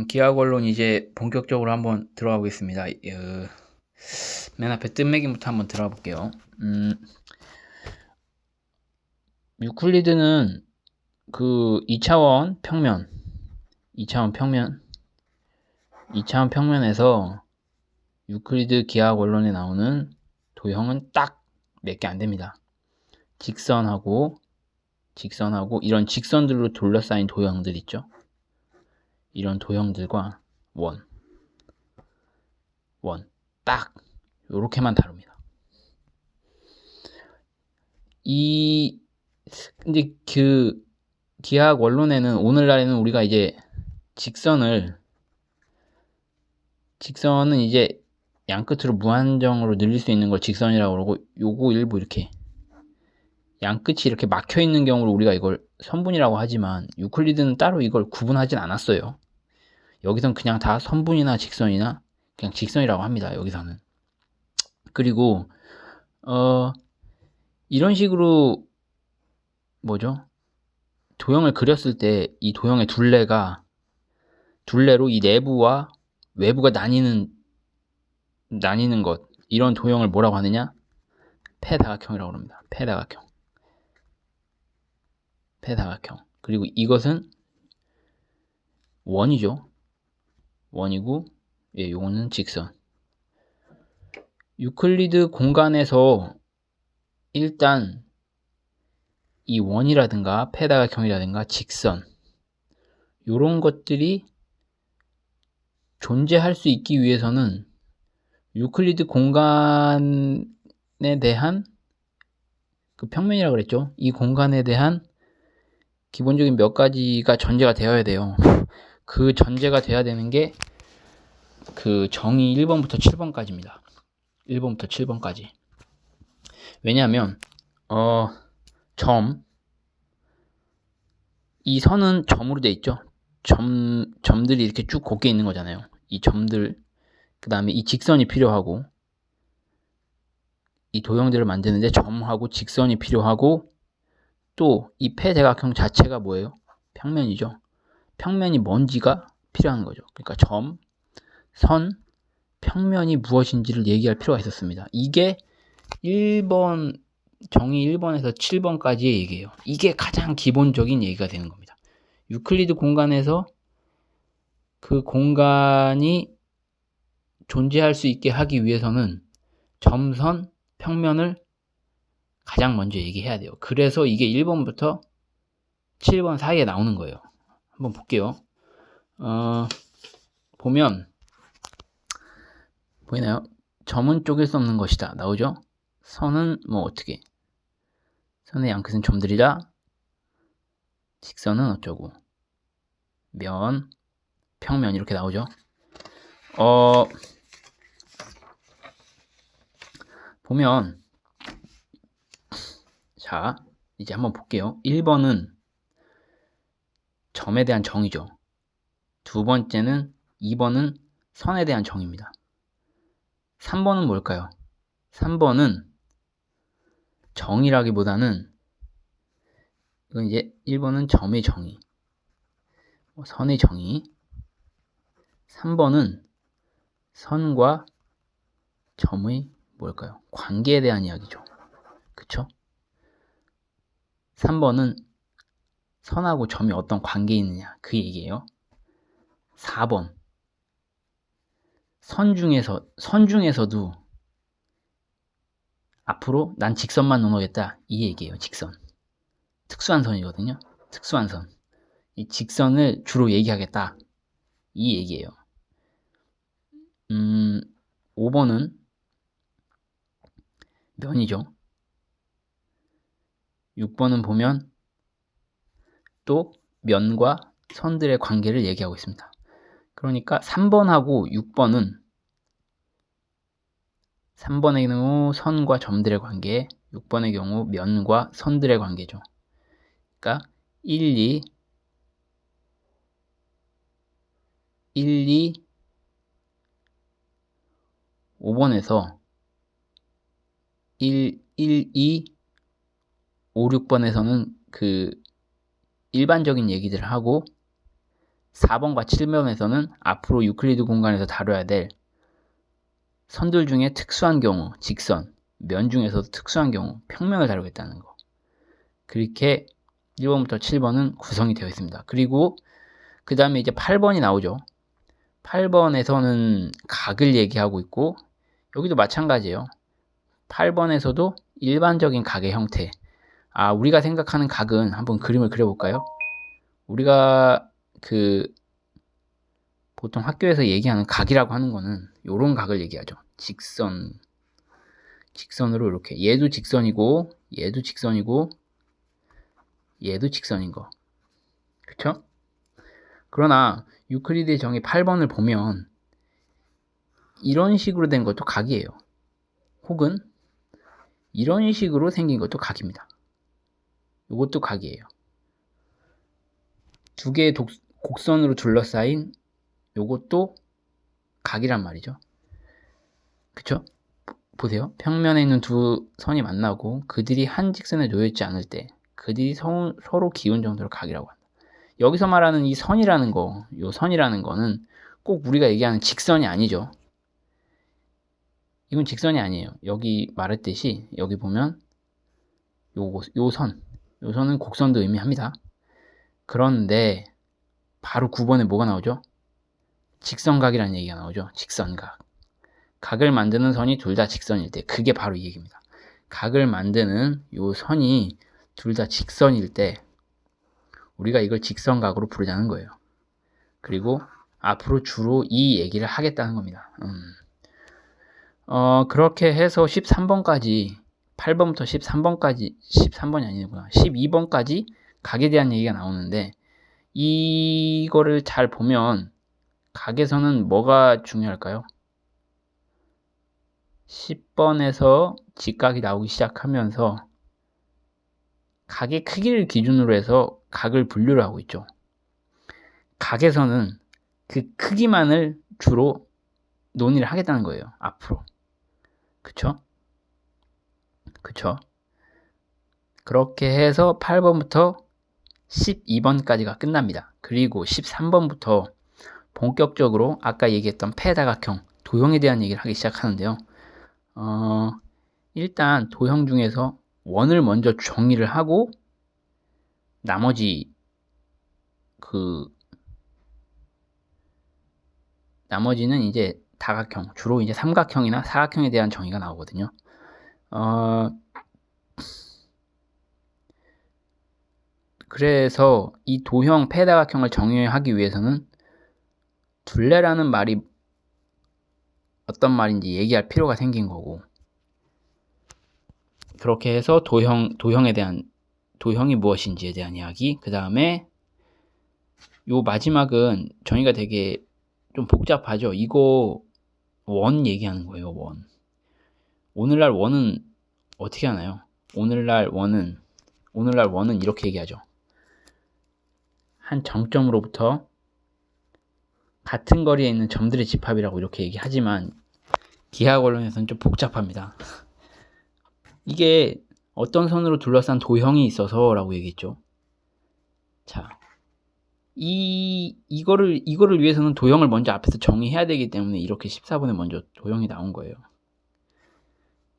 기하권론 이제 본격적으로 한번 들어가 보겠습니다. 맨 앞에 뜬매김부터 한번 들어가 볼게요. 유클리드는 그 2차원 평면에서 유클리드 기하권론에 나오는 도형은 딱 몇 개 안 됩니다. 직선하고 이런 직선들로 둘러싸인 도형들 있죠. 이런 도형들과 원 딱 요렇게만 다룹니다. 근데 그 기하학 원론에는 오늘날에는 우리가 이제 직선은 이제 양끝으로 무한정으로 늘릴 수 있는 걸 직선이라고 그러고, 요거 일부 이렇게 양끝이 이렇게 막혀 있는 경우로 우리가 이걸 선분이라고 하지만 유클리드는 따로 이걸 구분하진 않았어요. 여기선 그냥 다 선분이나 직선이나 그냥 직선이라고 합니다. 여기서는. 그리고 이런 식으로 도형을 그렸을 때 이 도형의 둘레로 이 내부와 외부가 나뉘는 것, 이런 도형을 뭐라고 하느냐? 패다각형이라고 합니다. 패다각형. 그리고 이것은 원이죠. 원이고, 요거는 직선. 유클리드 공간에서 일단 이 원이라든가 패다각형이라든가 직선, 요런 것들이 존재할 수 있기 위해서는 유클리드 공간에 대한 그 평면이라고 그랬죠. 이 공간에 대한 기본적인 몇 가지가 전제가 되어야 돼요. 그 전제가 돼야 되는 게 그 정의 1번부터 7번까지입니다. 1번부터 7번까지. 왜냐하면 이 선은 점으로 돼 있죠. 점들이 이렇게 쭉 곱게 있는 거잖아요. 이 점들, 그 다음에 이 직선이 필요하고, 이 도형들을 만드는데 점하고 직선이 필요하고, 또 이 패대각형 자체가 뭐예요? 평면이죠. 평면이 뭔지가 필요한 거죠. 그러니까 점, 선, 평면이 무엇인지를 얘기할 필요가 있었습니다. 이게 1번, 정의 1번에서 7번까지의 얘기예요. 이게 가장 기본적인 얘기가 되는 겁니다. 유클리드 공간에서 그 공간이 존재할 수 있게 하기 위해서는 점선, 평면을 가장 먼저 얘기해야 돼요. 그래서 이게 1번부터 7번 사이에 나오는 거예요. 한번 볼게요. 보면 보이나요? 점은 쪼갤 수 없는 것이다. 나오죠? 선은 어떻게? 선의 양끝은 점들이다. 직선은 어쩌고? 면, 평면 이렇게 나오죠? 보면 자, 이제 한번 볼게요. 1번은 점에 대한 정의죠. 두 번째는 2번은 선에 대한 정의입니다. 3번은 뭘까요? 3번은 정의라기보다는 이건 이제 1번은 점의 정의, 선의 정의. 3번은 선과 점의 뭘까요? 관계에 대한 이야기죠. 그쵸? 3번은 선하고 점이 어떤 관계에 있느냐, 그 얘기예요. 4번 선 중에서도 앞으로 난 직선만 논하겠다, 이 얘기예요. 직선, 특수한 선이거든요. 특수한 선, 이 직선을 주로 얘기하겠다, 이 얘기예요. 5번은 면이죠. 6번은 보면 또 면과 선들의 관계를 얘기하고 있습니다. 그러니까 3번하고 6번은 3번의 경우 선과 점들의 관계, 6번의 경우 면과 선들의 관계죠. 그러니까 1, 2, 5번에서 1, 2, 5, 6번에서는 그 일반적인 얘기들을 하고, 4번과 7번에서는 앞으로 유클리드 공간에서 다뤄야 될 선들 중에 특수한 경우, 직선, 면 중에서도 특수한 경우, 평면을 다루겠다는 거. 그렇게 1번부터 7번은 구성이 되어 있습니다. 그리고 그 다음에 이제 8번이 나오죠. 8번에서는 각을 얘기하고 있고, 여기도 마찬가지예요. 8번에서도 일반적인 각의 형태. 우리가 생각하는 각은 한번 그림을 그려볼까요? 우리가 보통 학교에서 얘기하는 각이라고 하는 거는 요런 각을 얘기하죠. 직선으로 이렇게. 얘도 직선이고, 얘도 직선이고, 얘도 직선인 거. 그쵸? 그러나 유클리드의 정의 8번을 보면 이런 식으로 된 것도 각이에요. 혹은 이런 식으로 생긴 것도 각입니다. 이것도 각이에요. 두 개의 곡선으로 둘러싸인 요것도 각이란 말이죠. 그쵸? 보세요. 평면에 있는 두 선이 만나고 그들이 한 직선에 놓여있지 않을 때 그들이 서로 기운 정도를 각이라고 한다. 여기서 말하는 이 선이라는 거, 요 선이라는 거는 꼭 우리가 얘기하는 직선이 아니죠. 이건 직선이 아니에요. 여기 말했듯이 여기 보면 요 선은 곡선도 의미합니다. 그런데 바로 9번에 뭐가 나오죠? 직선각이라는 얘기가 나오죠. 직선각. 각을 만드는 선이 둘 다 직선일 때, 그게 바로 이 얘기입니다. 각을 만드는 요 선이 둘 다 직선일 때 우리가 이걸 직선각으로 부르자는 거예요. 그리고 앞으로 주로 이 얘기를 하겠다는 겁니다. 그렇게 해서 13번까지 8번부터 13번까지 13번이 아니구나. 12번까지 각에 대한 얘기가 나오는데 이거를 잘 보면 각에서는 뭐가 중요할까요? 10번에서 직각이 나오기 시작하면서 각의 크기를 기준으로 해서 각을 분류를 하고 있죠. 각에서는 그 크기만을 주로 논의를 하겠다는 거예요. 앞으로. 그쵸? 그렇게 해서 8번부터 12번까지가 끝납니다. 그리고 13번부터 본격적으로 아까 얘기했던 패다각형, 도형에 대한 얘기를 하기 시작하는데요. 일단 도형 중에서 원을 먼저 정의를 하고 나머지는 이제 다각형, 주로 이제 삼각형이나 사각형에 대한 정의가 나오거든요. 그래서 이 도형 패다각형을 정의하기 위해서는 둘레라는 말이 어떤 말인지 얘기할 필요가 생긴 거고, 그렇게 해서 도형이 무엇인지에 대한 이야기, 그 다음에 요 마지막은 정의가 되게 좀 복잡하죠. 이거 원 얘기하는 거예요. 원. 오늘날 원은 어떻게 하나요? 오늘날 원은 이렇게 얘기하죠. 한 정점으로부터 같은 거리에 있는 점들의 집합이라고 이렇게 얘기하지만 기하학 언론에서는 좀 복잡합니다. 이게 어떤 선으로 둘러싼 도형이 있어서 라고 얘기했죠. 자, 이거를 위해서는 도형을 먼저 앞에서 정의해야 되기 때문에 이렇게 14번에 먼저 도형이 나온 거예요.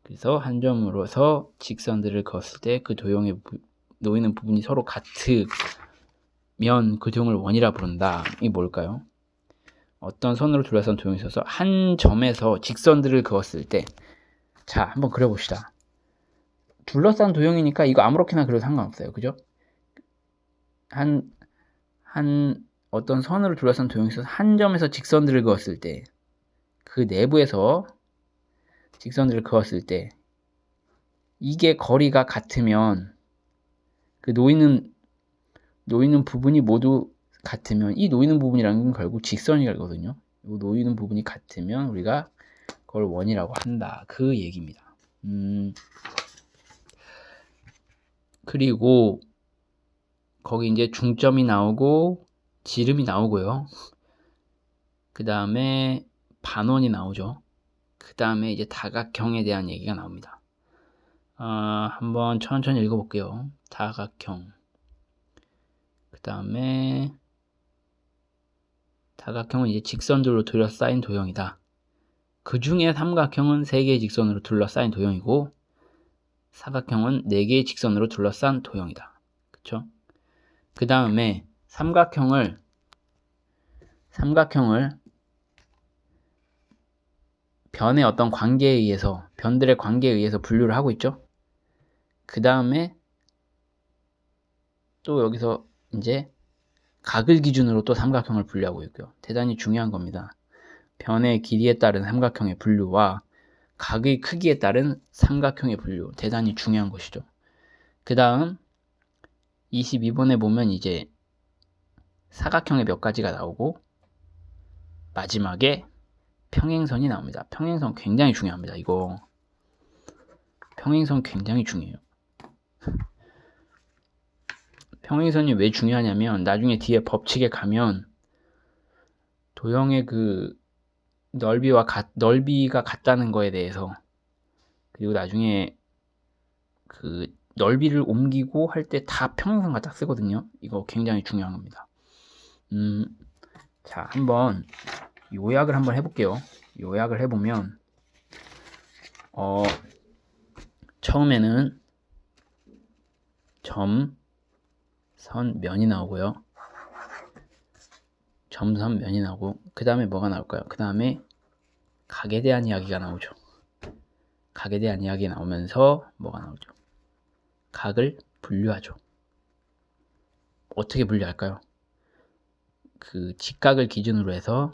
그래서 한 점으로서 직선들을 그었을 때 그 도형에 놓이는 부분이 서로 같으면 그 도형을 원이라 부른다. 이게 뭘까요? 어떤 선으로 둘러싼 도형이 있어서 한 점에서 직선들을 그었을 때, 자, 한번 그려봅시다. 둘러싼 도형이니까 이거 아무렇게나 그려도 상관없어요. 그죠? 어떤 선으로 둘러싼 도형이 있어서 한 점에서 직선들을 그었을 때, 그 내부에서 직선들을 그었을 때, 이게 거리가 같으면, 그 놓이는 부분이 모두 같으면, 이 놓이는 부분이라는 건 결국 직선이거든요. 이 놓이는 부분이 같으면 우리가 그걸 원이라고 한다. 그 얘기입니다. 그리고 거기 이제 중점이 나오고 지름이 나오고요. 그 다음에 반원이 나오죠. 그 다음에 이제 다각형에 대한 얘기가 나옵니다. 한번 천천히 읽어볼게요. 다각형. 그 다음에 사각형은 이제 직선들로 둘러싸인 도형이다. 그 중에 삼각형은 3개의 직선으로 둘러싸인 도형이고 사각형은 4개의 직선으로 둘러싼 도형이다. 그쵸? 그 다음에 삼각형을 변의 어떤 관계에 의해서, 변들의 관계에 의해서 분류를 하고 있죠. 그 다음에 또 여기서 이제 각을 기준으로 또 삼각형을 분류하고 있고요. 대단히 중요한 겁니다. 변의 길이에 따른 삼각형의 분류와 각의 크기에 따른 삼각형의 분류, 대단히 중요한 것이죠. 그 다음 22번에 보면 이제 사각형의 몇 가지가 나오고 마지막에 평행선이 나옵니다. 평행선 굉장히 중요합니다. 이거 평행선 굉장히 중요해요. 평행선이 왜 중요하냐면 나중에 뒤에 법칙에 가면 도형의 그 넓이가 같다는 거에 대해서, 그리고 나중에 그 넓이를 옮기고 할 때 다 평행선 갖다 쓰거든요. 이거 굉장히 중요한 겁니다. 자, 한번 요약을 한번 해볼게요. 요약을 해보면 처음에는 점, 선, 면이 나오고요. 점선, 면이 나오고 그 다음에 뭐가 나올까요? 그 다음에 각에 대한 이야기가 나오죠. 각에 대한 이야기 나오면서 뭐가 나오죠? 각을 분류하죠. 어떻게 분류할까요? 그 직각을 기준으로 해서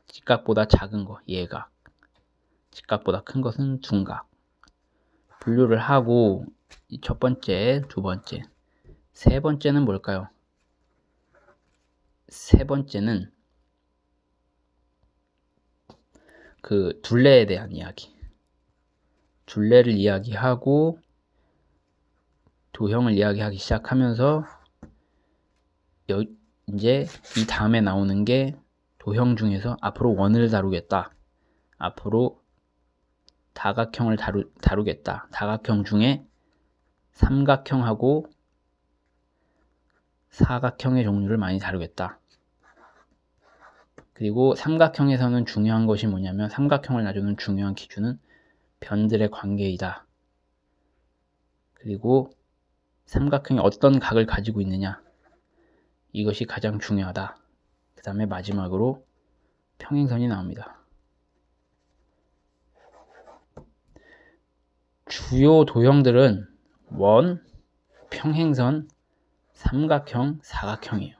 직각보다 작은 거 예각, 직각보다 큰 것은 둔각 분류를 하고, 첫 번째, 두 번째, 세 번째는 뭘까요? 세 번째는 그 둘레에 대한 이야기, 둘레를 이야기하고 도형을 이야기하기 시작하면서 이제 이 다음에 나오는 게 도형 중에서 앞으로 원을 다루겠다, 앞으로 다각형을 다루겠다, 다각형 중에 삼각형하고 사각형의 종류를 많이 다루겠다. 그리고 삼각형에서는 중요한 것이 뭐냐면, 삼각형을 나누는 중요한 기준은 변들의 관계이다. 그리고 삼각형이 어떤 각을 가지고 있느냐, 이것이 가장 중요하다. 그 다음에 마지막으로 평행선이 나옵니다. 주요 도형들은 원, 평행선, 삼각형, 사각형이에요.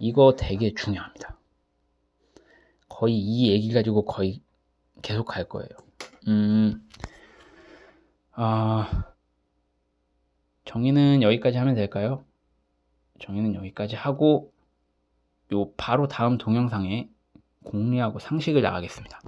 이거 되게 중요합니다. 거의 이 얘기 가지고 거의 계속 할 거예요. 정의는 여기까지 하면 될까요? 정의는 여기까지 하고 바로 다음 동영상에 공리하고 상식을 나가겠습니다.